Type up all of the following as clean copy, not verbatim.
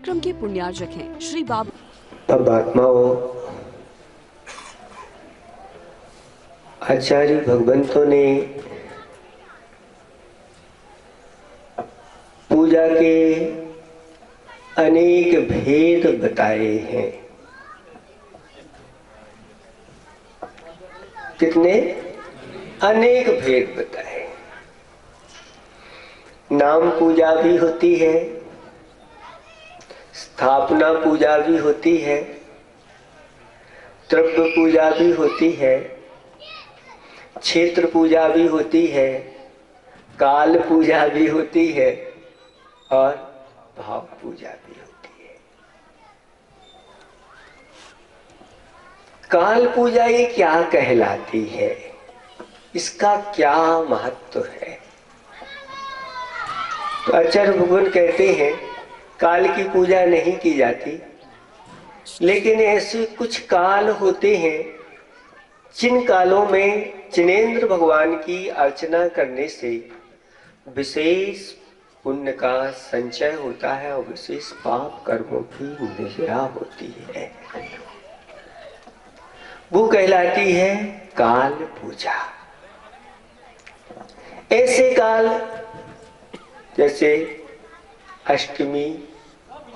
कार्यक्रम के पुण्यार्जक हैं श्री बाबा। अब आत्माओं, आचार्य भगवंतों ने पूजा के अनेक भेद बताए हैं। कितने? अनेक भेद बताए। नाम पूजा भी होती है, स्थापना पूजा भी होती है, द्रव्य पूजा भी होती है, क्षेत्र पूजा भी होती है, काल पूजा भी होती है और भाव पूजा भी होती है। काल पूजा ये क्या कहलाती है, इसका क्या महत्व है? तो आचार्य भगवान कहते हैं काल की पूजा नहीं की जाती, लेकिन ऐसे कुछ काल होते हैं जिन कालों में जिनेंद्र भगवान की अर्चना करने से विशेष पुण्य का संचय होता है और विशेष पाप कर्मों की निजरा होती है। वो कहलाती है काल पूजा। ऐसे काल जैसे अष्टमी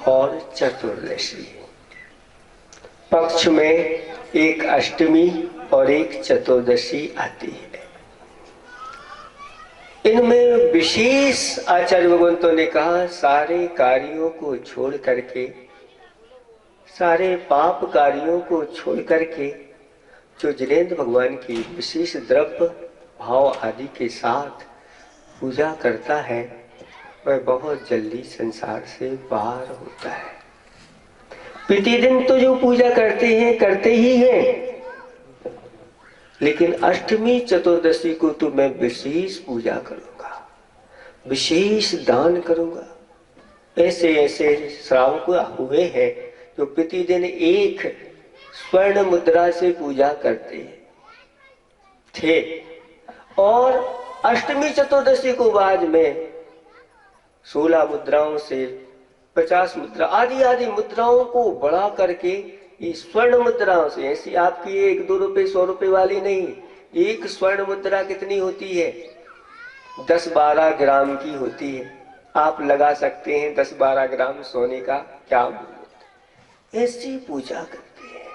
और चतुर्दशी, पक्ष में एक अष्टमी और एक चतुर्दशी आती है। इनमें विशेष आचार्य भगवंतों ने कहा सारे कार्यों को छोड़ करके, सारे पाप कार्यों को छोड़ करके जो जिनेंद्र भगवान की विशेष द्रव्य भाव आदि के साथ पूजा करता है वह बहुत जल्दी संसार से बाहर होता है। प्रतिदिन तो जो पूजा करते हैं करते ही हैं, लेकिन अष्टमी चतुर्दशी को तो मैं विशेष पूजा करूंगा, विशेष दान करूंगा। ऐसे ऐसे श्रावक हुए हैं जो प्रतिदिन एक स्वर्ण मुद्रा से पूजा करते थे और अष्टमी चतुर्दशी को बाद में 16 मुद्राओं से 50 मुद्रा आदि आदि मुद्राओं को बढ़ा करके स्वर्ण मुद्राओं से, ऐसी आपकी 1-2 रुपए 100 रुपए वाली नहीं, एक स्वर्ण मुद्रा कितनी होती है? 10-12 ग्राम की होती है। आप लगा सकते हैं 10-12 ग्राम सोने का क्या मूल्य। ऐसी पूजा करते हैं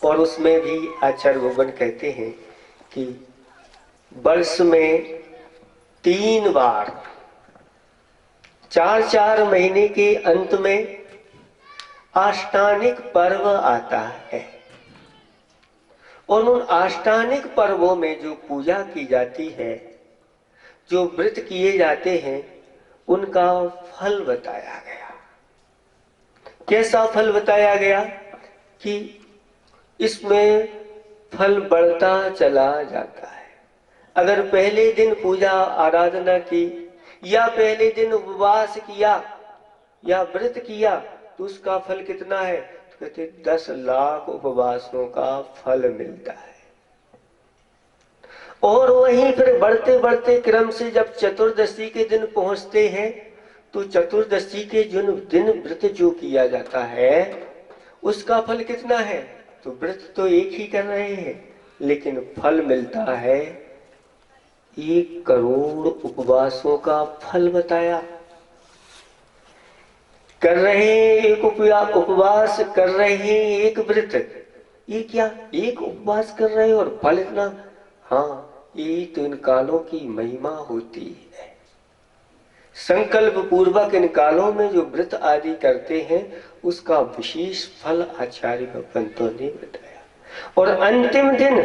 और उसमें भी आचार्य भगवान कहते हैं कि वर्ष में 3 बार 4-4 महीने के अंत में आष्टानिक पर्व आता है और उन आष्टानिक पर्वों में जो पूजा की जाती है, जो व्रत किए जाते हैं, उनका फल बताया गया। कैसा फल बताया गया कि इसमें फल बढ़ता चला जाता है। अगर पहले दिन पूजा आराधना की या पहले दिन उपवास किया या व्रत किया तो उसका फल कितना है? तो कहते 10 लाख उपवासों का फल मिलता है। और वहीं फिर बढ़ते बढ़ते क्रम से जब चतुर्दशी के दिन पहुंचते हैं तो चतुर्दशी के दिन व्रत जो किया जाता है उसका फल कितना है? तो व्रत तो एक ही कर रहे हैं लेकिन फल मिलता है 1 करोड़ उपवासों का फल बताया। कर रहे हैं एक उपवास, कर रहे हैं एक व्रत, ये क्या एक उपवास कर रहे हैं और फल इतना? हाँ, ये तो इन कालों की महिमा होती है। संकल्प पूर्वक इन कालों में जो व्रत आदि करते हैं उसका विशेष फल आचार्य भगवंतों ने बताया। और अंतिम दिन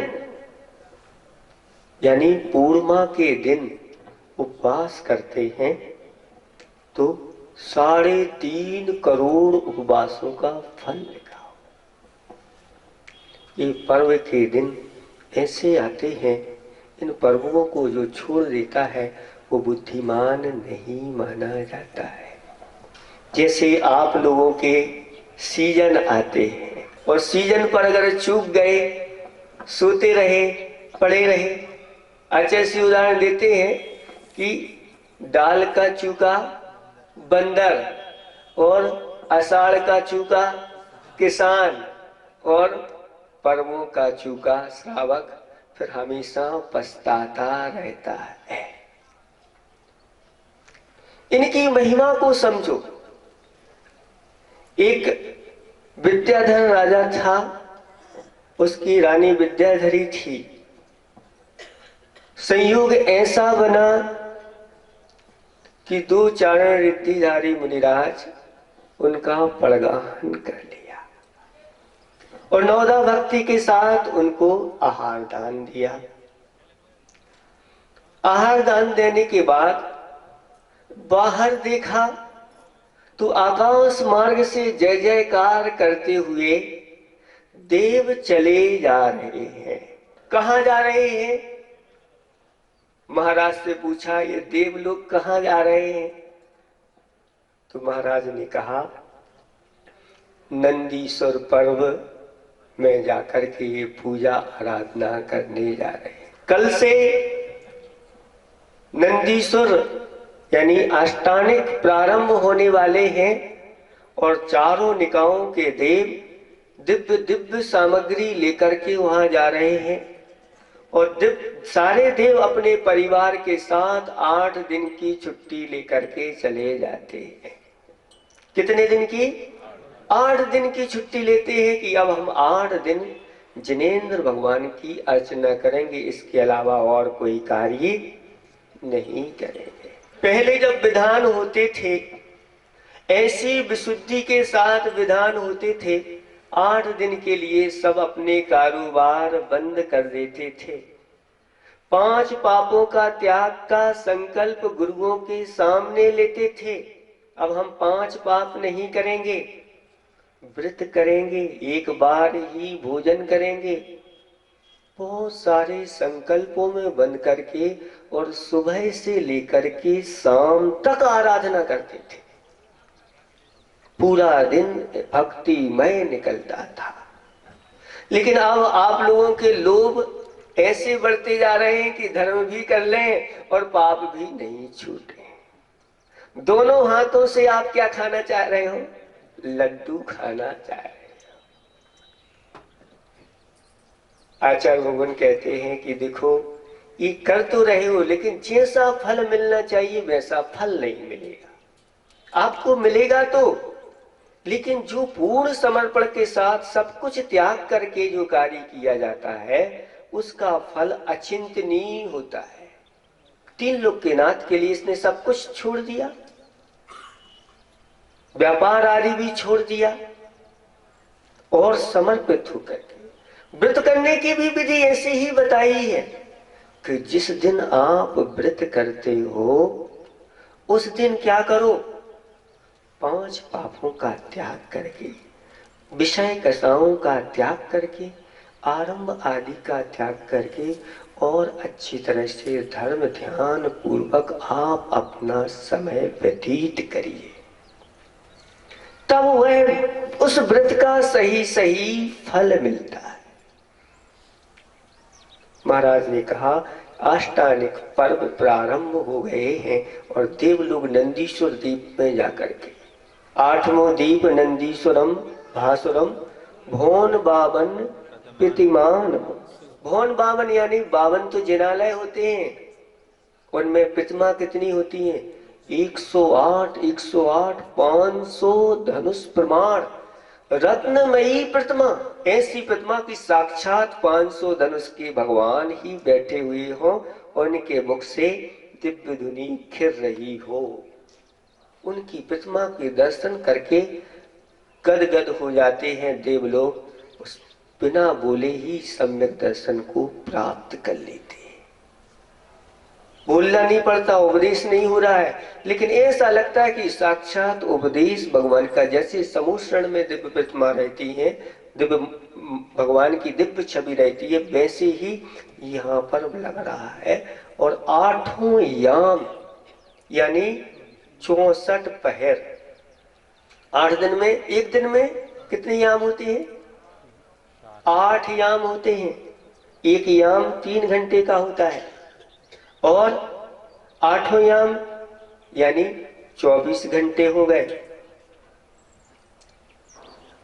यानी पूर्णिमा के दिन उपवास करते हैं तो 3.5 करोड़ उपवासों का फल लिखा। ये पर्व के दिन ऐसे आते हैं, इन पर्वों को जो छोड़ देता है वो बुद्धिमान नहीं माना जाता है। जैसे आप लोगों के सीजन आते हैं और सीजन पर अगर चूक गए, सोते रहे, पड़े रहे। अच्छे से उदाहरण देते हैं कि डाल का चूका बंदर और आषाढ़ का चूका किसान और पर्वों का चूका श्रावक फिर हमेशा पछताता रहता है। इनकी महिमा को समझो। एक विद्याधर राजा था, उसकी रानी विद्याधरी थी। संयोग ऐसा बना कि दो चारण रिद्धिधारी मुनिराज उनका पड़गाहन कर लिया और नवदा भक्ति के साथ उनको आहार दान दिया। आहार दान देने के बाद बाहर देखा तो आकाश मार्ग से जय जयकार करते हुए देव चले जा रहे हैं। कहां जा रहे हैं? महाराज से पूछा, ये देव लोग कहां जा रहे हैं? तो महाराज ने कहा, नंदीश्वर पर्व में जाकर के ये पूजा आराधना करने जा रहे हैं। कल से नंदीश्वर यानी अष्टानिक प्रारंभ होने वाले हैं और चारों निकायों के देव दिव्य दिव्य सामग्री लेकर के वहां जा रहे हैं और सारे देव अपने परिवार के साथ 8 दिन की छुट्टी लेकर के चले जाते हैं। कितने दिन की? 8 दिन की छुट्टी लेते हैं कि अब हम 8 दिन जिनेंद्र भगवान की अर्चना करेंगे, इसके अलावा और कोई कार्य नहीं करेंगे। पहले जब विधान होते थे, ऐसी विशुद्धि के साथ विधान होते थे, 8 दिन के लिए सब अपने कारोबार बंद कर देते थे। 5 पापों का त्याग का संकल्प गुरुओं के सामने लेते थे। अब हम 5 पाप नहीं करेंगे, व्रत करेंगे, एक बार ही भोजन करेंगे। बहुत सारे संकल्पों में बंद करके और सुबह से लेकर के शाम तक आराधना करते थे। पूरा दिन भक्तिमय निकलता था। लेकिन अब आप लोगों के लोभ ऐसे बढ़ते जा रहे हैं कि धर्म भी कर लें और पाप भी नहीं छूटे। दोनों हाथों से आप क्या खाना चाह रहे हो? लड्डू खाना चाह रहे हो। आचार्य भगवान कहते हैं कि देखो, ये कर तो रहे हो लेकिन जैसा फल मिलना चाहिए वैसा फल नहीं मिलेगा। आपको मिलेगा तो, लेकिन जो पूर्ण समर्पण के साथ सब कुछ त्याग करके जो कार्य किया जाता है उसका फल अचिंतनीय होता है। 3 लोग के नाथ के लिए इसने सब कुछ छोड़ दिया, व्यापार आदि भी छोड़ दिया और समर्पित होकर के व्रत करने की भी विधि ऐसी ही बताई है कि जिस दिन आप व्रत करते हो उस दिन क्या करो? 5 पापों का त्याग करके, विषय कसाओं का त्याग करके, आरंभ आदि का त्याग करके और अच्छी तरह से धर्म ध्यान पूर्वक आप अपना समय व्यतीत करिए। तब वह उस व्रत का सही सही फल मिलता है। महाराज ने कहा, अष्टानिक पर्व प्रारंभ हो गए हैं और देव लोग नंदीश्वर द्वीप में जाकर के 8वां द्वीप नंदीश्वरम भासुरम भोन बावन प्रतिमान। भोन बावन यानी 52 तो जिनालय होते हैं, उनमें प्रतिमा कितनी होती है? 108 108 500 धनुष प्रमाण रत्नमयी प्रतिमा। ऐसी प्रतिमा की साक्षात 500 धनुष के भगवान ही बैठे हुए हो और उनके मुख से दिव्य धुनी खिर रही हो। उनकी प्रतिमा के दर्शन करके गदगद हो जाते हैं देव लोग, उस बिना बोले ही सम्यक दर्शन को प्राप्त कर लेते हैं। बोलना नहीं पड़ता, उपदेश नहीं हो रहा है, लेकिन ऐसा लगता है कि साक्षात उपदेश भगवान का। जैसे समूषण में दिव्य प्रतिमा रहती है, दिव्य भगवान की दिव्य छवि रहती है, वैसे ही यहाँ पर लग रहा है। और 8वां याम यानी 64 पहर, 8 दिन में, एक दिन में कितने याम होते हैं? 8 याम होते हैं। एक याम 3 घंटे का होता है और 8वां याम यानी 24 घंटे हो गए।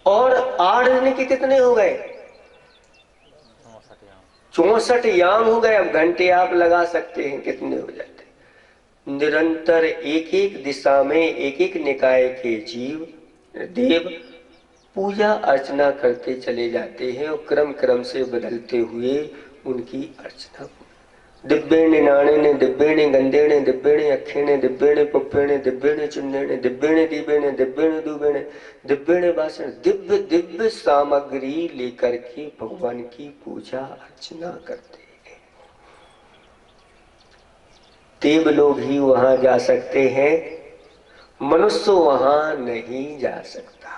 और 8 दिन के कितने हो गए? 64 याम हो गए। अब घंटे आप लगा सकते हैं कितने हो जाते हैं। निरंतर एक एक दिशा में एक एक निकाय के जीव देव पूजा अर्चना करते चले जाते हैं और क्रम क्रम से बदलते हुए उनकी अर्चना। दिव्येणे नाणेने दिव्येणे गंधेणे दिव्येणे अक्षेणे दिव्येणे पुप्पेणे दिव्येणे चिन्हेणे दिव्येणे दीपेणे दिव्येणे दूबेणे दिव्येणे बासण, दिव्य दिव्य सामग्री लेकर के भगवान की पूजा अर्चना करते हैं। देव लोग ही वहां जा सकते हैं, मनुष्य वहां नहीं जा सकता।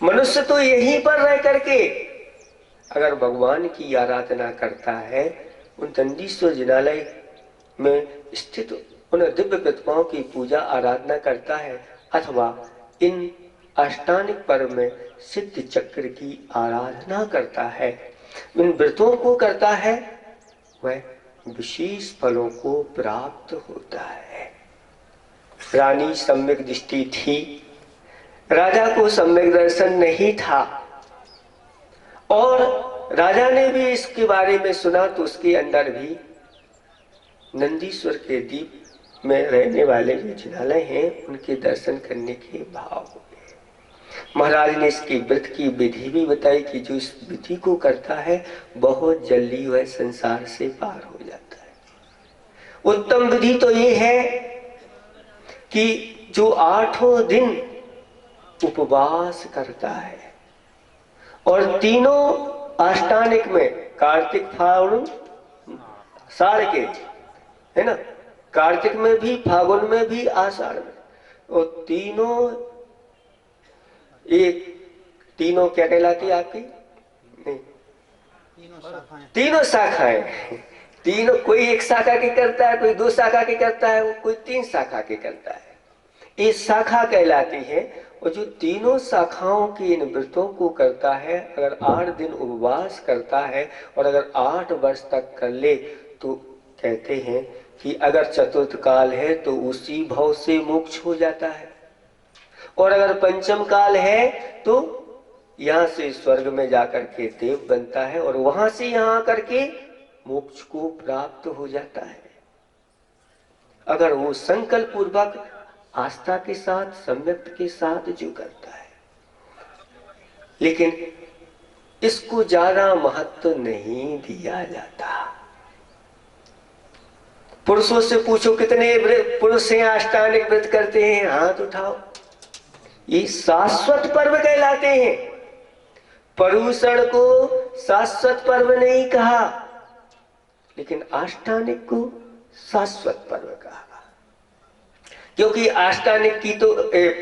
मनुष्य तो यहीं पर रह करके अगर भगवान की आराधना करता है, उन दंडीश्वर जिनालय में स्थित उन दिव्य प्रतिमाओं की पूजा आराधना करता है, अथवा इन अष्टांगिक पर्व में सिद्ध चक्र की आराधना करता है, इन व्रतों को करता है, वह विशेष फलों को प्राप्त होता है। रानी सम्यक दृष्टि थी, राजा को सम्यक दर्शन नहीं था, और राजा ने भी इसके बारे में सुना तो उसके अंदर भी नंदीश्वर के द्वीप में रहने वाले जो जिनालय हैं उनके दर्शन करने के भाव हुए। महाराज ने इसकी व्रत की विधि भी बताई कि जो इस विधि को करता है बहुत जल्दी वह संसार से पार हो जाता है। उत्तम विधि तो ये है कि जो 8 दिन उपवास करता है और तीनों अष्टानिक में कार्तिक फागुन आषाढ़ के, है ना, कार्तिक में भी फागुन में भी आषाढ़ में, और तीनों क्या कहलाती है आपकी? नहीं, तीनों शाखाएं। तीनों, कोई एक शाखा की करता है, कोई 2 शाखा की करता है, कोई 3 शाखा की करता है, ये शाखा कहलाती है। और जो तीनों शाखाओं के इन व्रतों को करता है, अगर 8 दिन उपवास करता है और अगर 8 वर्ष तक कर ले, तो कहते हैं कि अगर चतुर्थ काल है तो उसी भव से मोक्ष हो जाता है, और अगर पंचम काल है तो यहाँ से स्वर्ग में जाकर के देव बनता है और वहां से यहाँ आकर के मोक्ष को प्राप्त हो जाता है, अगर वो संकल्प पूर्वक आस्था के साथ सम्यक के साथ जो करता है। लेकिन इसको ज्यादा महत्व नहीं दिया जाता। पुरुषों से पूछो कितने पुरुष हैं अष्टांगिक व्रत करते हैं, हाथ उठाओ। ये शाश्वत पर्व कहलाते हैं। पर्युषण को शाश्वत पर्व नहीं कहा, लेकिन अष्टांगिक को शाश्वत पर्व कहा, क्योंकि अष्टांगिक की तो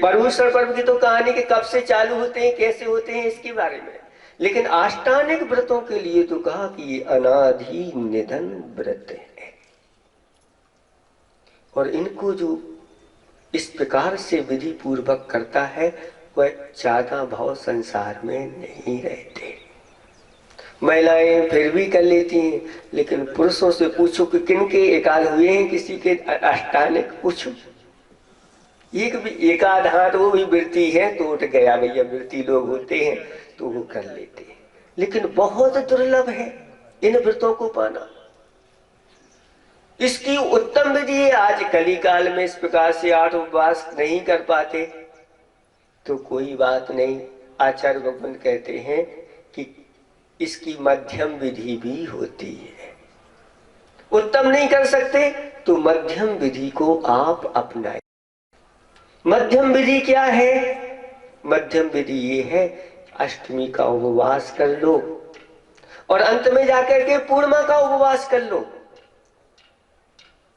पर्युषण पर्व की तो कहानी के कब से चालू होते हैं, कैसे होते हैं, इसके बारे में, लेकिन अष्टांगिक व्रतों के लिए तो कहा कि ये अनादि निधन व्रत है, और इनको जो इस प्रकार से विधि पूर्वक करता है वह ज्यादा भाव संसार में नहीं रहते। महिलाएं फिर भी कर लेती हैं, लेकिन पुरुषों से पूछो कि किनके एकाद हुए हैं, किसी के अष्टांगिक पूछो, एक भी एकाध हाथ वो भी वृत्ति है तो उठ गया, भैया वृत्ति लोग होते हैं तो वो कर लेते हैं, लेकिन बहुत दुर्लभ है इन व्रतों को पाना। इसकी उत्तम विधि है। आज कलिकाल में इस प्रकार से 8 उपवास नहीं कर पाते तो कोई बात नहीं, आचार्य भगवान कहते हैं कि इसकी मध्यम विधि भी होती है। उत्तम नहीं कर सकते तो मध्यम विधि को आप अपनाएं। मध्यम विधि क्या है? मध्यम विधि ये है, अष्टमी का उपवास कर लो और अंत में जाकर के पूर्णिमा का उपवास कर लो।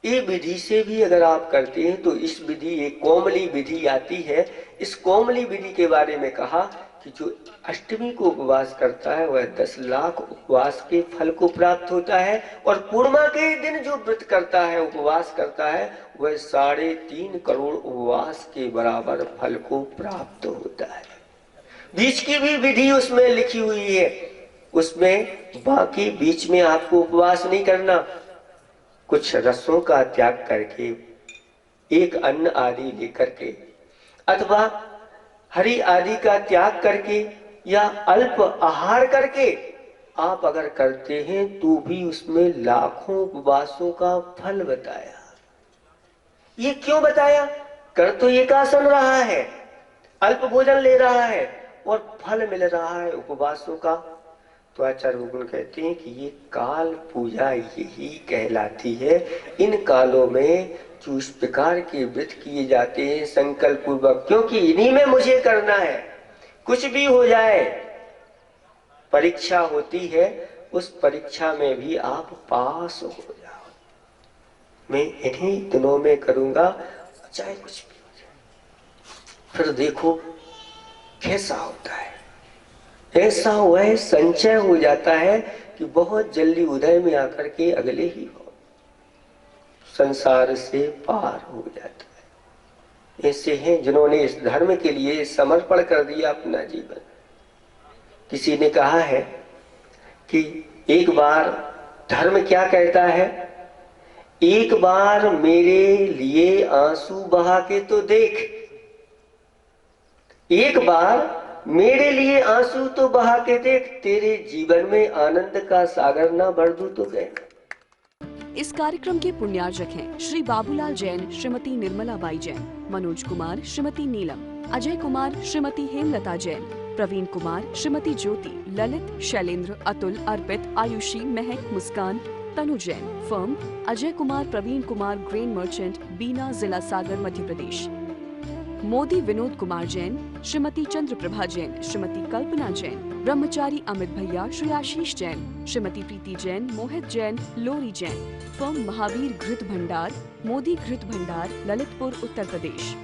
ये विधि से भी अगर आप करते हैं तो इस विधि, एक कोमली विधि आती है, इस कोमली विधि के बारे में कहा कि जो अष्टमी को उपवास करता है वह 10 लाख उपवास के फल को प्राप्त होता है, और पूर्णिमा के दिन जो व्रत करता है, उपवास करता है, वह 3.5 करोड़ उपवास के बराबर फल को प्राप्त होता है। बीच की भी विधि उसमें लिखी हुई है, उसमें बाकी बीच में आपको उपवास नहीं करना, कुछ रसों का त्याग करके, एक अन्न आदि लेकर के, अथवा हरि आदि का त्याग करके या अल्प आहार करके आप अगर करते हैं तो भी उसमें लाखों उपवासों का फल बताया। ये क्यों बताया? कर तो एक आसन रहा है, अल्प भोजन ले रहा है और फल मिल रहा है उपवासों का। तो आचार्य भगवान कहते हैं कि ये काल पूजा यही कहलाती है। इन कालों में जो इस प्रकार के व्रत किए जाते हैं संकल्प पूर्वक, क्योंकि इन्हीं में मुझे करना है, कुछ भी हो जाए परीक्षा होती है, उस परीक्षा में भी आप पास हो जाओ। मैं इन्हीं दिनों में करूंगा चाहे कुछ भी हो जाए। फिर देखो कैसा होता है। ऐसा हुआ है, संचय हो जाता है कि बहुत जल्दी उदय में आकर के अगले ही हो संसार से पार हो जाता है। ऐसे हैं जिन्होंने इस धर्म के लिए समर्पण कर दिया अपना जीवन। किसी ने कहा है कि एक बार धर्म क्या कहता है, एक बार मेरे लिए आंसू बहा के तो देख, एक बार मेरे लिए आंसू तो बहा के देख, तेरे जीवन में आनंद का सागर ना भर दूं तो कहना। इस कार्यक्रम के पुण्यार्जक हैं Shri Babulal Jain, Shrimati Nirmala Bai Jain, Manoj Kumar, Shrimati Neelam, Ajay Kumar, Shrimati Hemlata Jain, Praveen Kumar, Shrimati Jyoti, Lalit, Shailendra, Atul, Arpit, Ayushi, Mahak, Muskan, Tanu Jain. Firm Ajay Kumar, Praveen Kumar, grain merchant, Bina, जिला सागर, मध्य प्रदेश। मोदी विनोद कुमार जैन, श्रीमती चंद्र प्रभा जैन, श्रीमती कल्पना जैन, ब्रह्मचारी अमित भैया, श्री आशीष जैन, श्रीमती प्रीति जैन, मोहित जैन, लोरी जैन। फर्म महावीर घृत भंडार, मोदी घृत भंडार, ललितपुर, उत्तर प्रदेश।